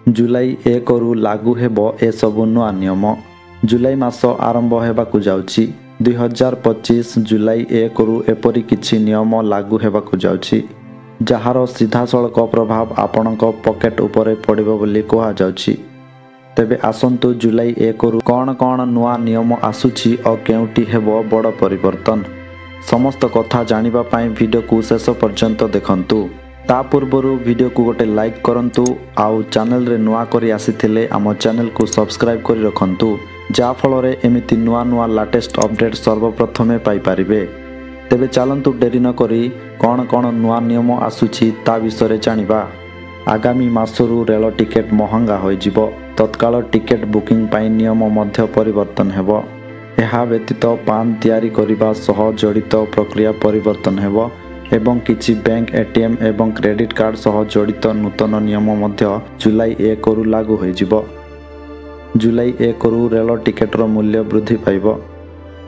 जुलाई 1 रु लागू हेब एसबु नुआ नियम। जुलाई मास आरंभ हेबाकु जाउछि। 2025 जुलाई 1 रु एपरि किछि नियम लागू हेबाकु जाउछि, जहार सीधासळख प्रभाव आपणक पकेट उपरे पड़िबो बोली कहा जाउछि। तेबे आसंतु जुलाई 1 रु कौन कौन नुआ नियम आसुछि और केउटी हेबो बड़ परिवर्तन, समस्त कथा जानिबा पाई वीडियो को शेष पर्यंत देखंतु। ता पूर्वरु वीडियो को गोटे लाइक करंतु आउ चैनल रे नुआ करी आसीथिले आम चैनल को सब्सक्राइब करी रखंतु, जा फल रे एमिति नुआ नुआ लेटेस्ट अपडेट सर्वप्रथमे पाई परिबे। तेबे चलंतु डेरी न करी कौन कौन नुआ नियम आसुछि ता विषय जानिबा। आगामी मासरु रेल टिकेट महंगा होई जिवो। तत्काल टिकेट बुकिंग पाई नियम मध्य परिवर्तन हेबो। एहा व्यतीत पान तैयारी करिबा सह जड़ित प्रक्रिया परिवर्तन हेबो एवं किछि बैंक एटीएम एवं क्रेडिट कार्ड सह जड़ित नूतन नियम मध्य जुलाई 1 रु लागू होई जिवो। जुलाई 1 रु रेल टिकेटर मूल्य वृद्धि पाइबो।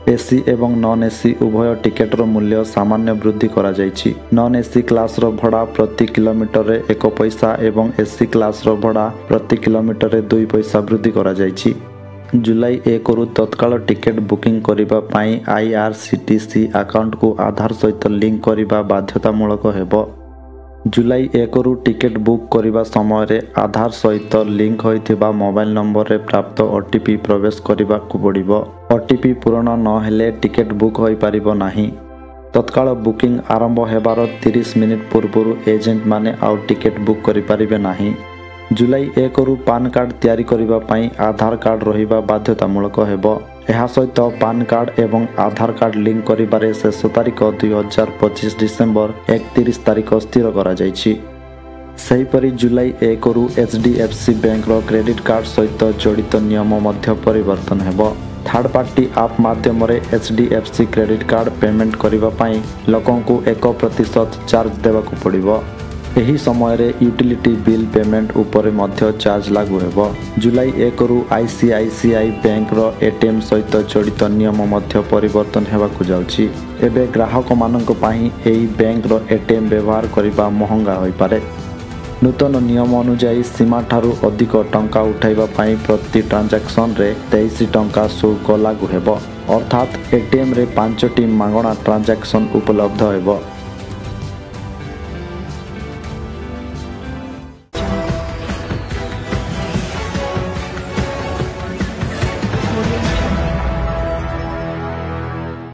एसी एवं नॉन एसी उभय टिकेटर मूल्य सामान्य वृद्धि करा जायछि। नॉन एसी क्लास रो भड़ा प्रति किलोमीटर रे 1 पैसा एवं एसी क्लास रो भड़ा प्रति किलोमीटर रे 2 पैसा वृद्धि करा जायछि। जुलाई 1 रु तत्काल टिकेट बुकिंग करिबा पाई आईआरसीटीसी अकाउंट को आधार सहित लिंक करिबा बाध्यतामूलक हेबो। जुलाई 1 रु टिकेट बुक करिबा समय रे आधार सहित लिंक होइथिबा मोबाइल नंबर रे प्राप्त ओटीपी प्रवेश करिबा को पड़िबो। ओटीपी पूर्ण न हेले टिकेट बुक होई पारिबो नाही। तत्काल बुकिंग आरंभ हेबार 30 मिनिट पूर्वरु एजेंट माने आउ टिकेट बुक करि पारिबे नाही। जुलाई 1 रु पान कार्ड तैयारी करिबा पाई आधार कार्ड रहिबा बाध्यतामूलक हेबो। एहा सहित पान कार्ड एवं आधार कार्ड लिंक करिबारे शेष तारीख 2025 डिसेंबर 31 तारीख स्थिर करा जायछि। सेहिपरि जुलाई 1 रु एचडीएफसी बैंक रो क्रेडिट कार्ड सहित जड़ित नियम मध्य परिवर्तन हेबो। थर्ड पार्टी आप माध्यम रे एचडीएफसी क्रेडिट कार्ड पेमेंट करिबा पाई लोकन को 1% चार्ज देबाकू पड़िबो। एही समय रे यूटिलिटी बिल पेमेंट उपरे मध्य चार्ज लागू हेबो। जुलाई 1 रु आईसीआईसीआई बैंक रो एटीएम सहित जड़ित नियम मध्य परिवर्तन हेबाकू जाउछि। एबे ग्राहक मानक पाई एही बैंक रो एटीएम व्यवहार करिबा महंगा होई पारे। नूतन नियम अनुसार सीमा ठारू अधिक टंका उठाइबा पाई प्रति ट्रांजैक्शन रे 23 टंका शुल्क लागू हेबो। अर्थात एटीएम रे 5टी मागणा ट्रांजैक्शन उपलब्ध हेबो।